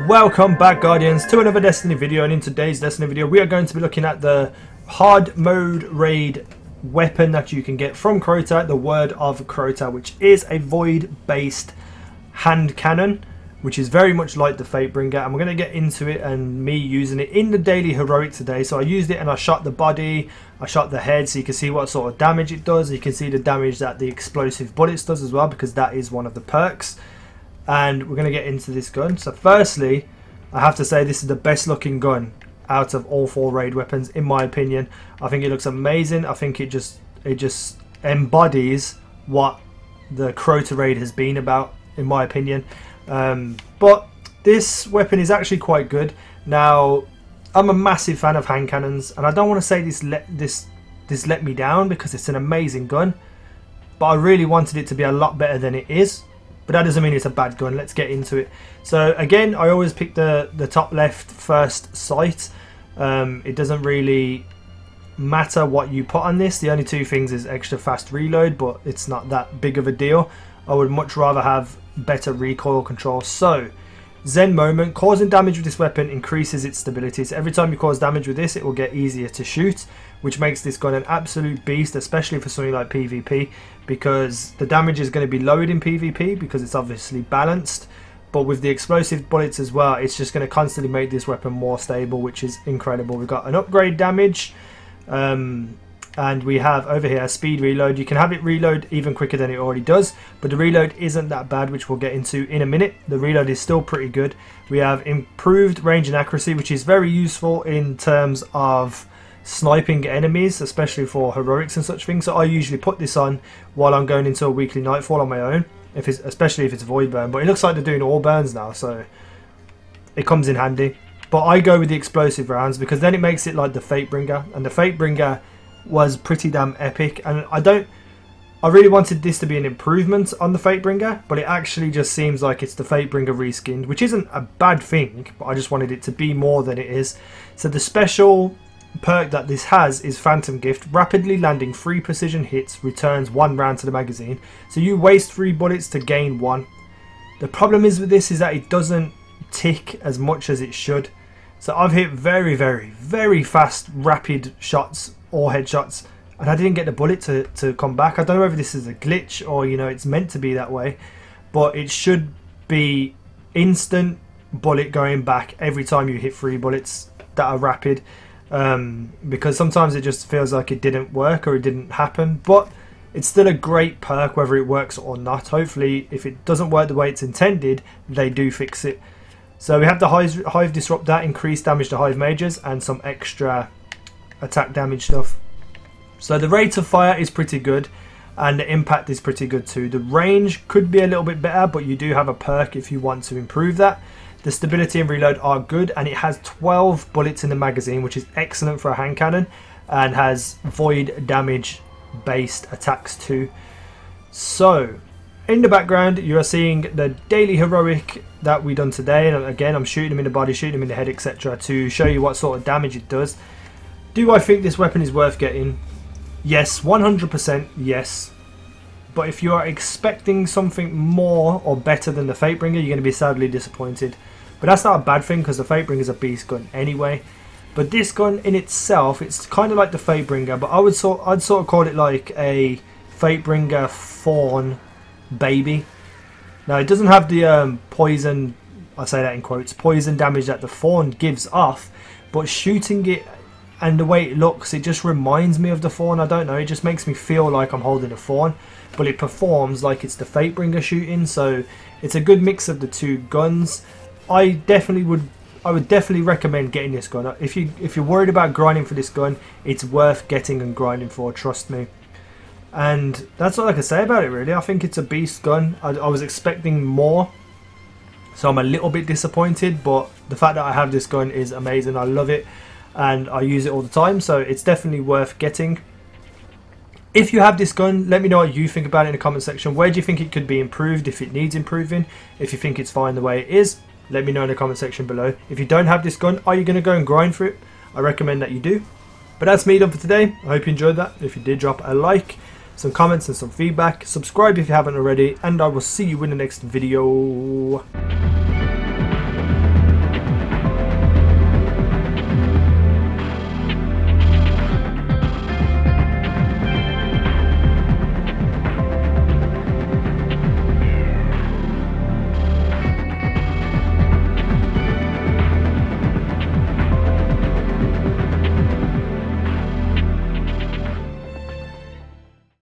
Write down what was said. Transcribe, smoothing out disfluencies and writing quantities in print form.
Welcome back, Guardians, to another Destiny video, and in today's Destiny video we are going to be looking at the hard mode raid weapon that you can get from Crota, the Word of Crota, which is a void based hand cannon, which is very much like the Fatebringer, and we're going to get into it and me using it in the daily heroic today. So I used it and I shot the body, I shot the head, so you can see what sort of damage it does. You can see the damage that the explosive bullets does as well, because that is one of the perks. And we're going to get into this gun. So firstly, I have to say this is the best looking gun out of all four raid weapons, in my opinion. I think it looks amazing. I think it just embodies what the Crota raid has been about, in my opinion. But this weapon is actually quite good. Now, I'm a massive fan of hand cannons, and I don't want to say this let me down, because it's an amazing gun, but I really wanted it to be a lot better than it is. But that doesn't mean it's a bad gun. Let's get into it. So again, I always pick the top left first sight. It doesn't really matter what you put on this. The only two things is extra fast reload, but it's not that big of a deal. I would much rather have better recoil control. So Zen Moment, causing damage with this weapon increases its stability. So every time you cause damage with this, it will get easier to shoot, which makes this gun an absolute beast, especially for something like PvP, because the damage is going to be lowered in PvP because it's obviously balanced. But with the explosive bullets as well, it's just going to constantly make this weapon more stable, which is incredible. We've got an upgrade damage, and we have over here speed reload. You can have it reload even quicker than it already does, but the reload isn't that bad, which we'll get into in a minute. The reload is still pretty good. We have improved range and accuracy, which is very useful in terms of sniping enemies, especially for heroics and such things. So I usually put this on while I'm going into a weekly nightfall on my own, especially if it's void burn. But it looks like they're doing all burns now, so it comes in handy. But I go with the explosive rounds because then it makes it like the Fatebringer, and the Fatebringer was pretty damn epic. And I really wanted this to be an improvement on the Fatebringer, but it actually just seems like it's the Fatebringer reskinned, which isn't a bad thing, but I just wanted it to be more than it is. So the special perk that this has is Phantom Gift. Rapidly landing 3 precision hits returns 1 round to the magazine, so you waste 3 bullets to gain 1. The problem is with this is that it doesn't tick as much as it should. So I've hit very, very, very fast rapid shots or headshots, and I didn't get the bullet to come back. I don't know whether this is a glitch or, you know, it's meant to be that way, but it should be instant bullet going back every time you hit 3 bullets that are rapid. Because sometimes it just feels like it didn't work or it didn't happen, but it's still a great perk whether it works or not. Hopefully, if it doesn't work the way it's intended, they do fix it. So we have the Hive Disrupt, that increased damage to Hive Mages and some extra attack damage stuff. So the rate of fire is pretty good, and the impact is pretty good too. The range could be a little bit better, but you do have a perk if you want to improve that. The stability and reload are good, and it has 12 bullets in the magazine, which is excellent for a hand cannon, and has void damage based attacks too. So in the background you are seeing the daily heroic that we done today, and again I'm shooting him in the body, shooting him in the head, etc., to show you what sort of damage it does. Do I think this weapon is worth getting? Yes, 100% yes. But if you are expecting something more or better than the Fatebringer, you're going to be sadly disappointed. But that's not a bad thing, because the Fatebringer is a beast gun anyway. But this gun in itself, it's kind of like the Fatebringer, but I'd sort of call it like a Fatebringer Fawn baby. Now it doesn't have the poison, I say that in quotes, poison damage that the Fawn gives off, but shooting it and the way it looks, it just reminds me of the Fawn. I don't know, it just makes me feel like I'm holding a Fawn, but it performs like it's the Fatebringer shooting, so it's a good mix of the two guns. I would definitely recommend getting this gun. If you're worried about grinding for this gun, it's worth getting and grinding for, trust me. And that's all I can say about it really. I think it's a beast gun. I was expecting more, so I'm a little bit disappointed, but the fact that I have this gun is amazing. I love it and I use it all the time, so it's definitely worth getting. If you have this gun, let me know what you think about it in the comment section. Where do you think it could be improved, if it needs improving? If you think it's fine the way it is, let me know in the comment section below. If you don't have this gun, are you going to go and grind for it? I recommend that you do. But that's me done for today. I hope you enjoyed that. If you did, drop a like, some comments and some feedback. Subscribe if you haven't already, and I will see you in the next video.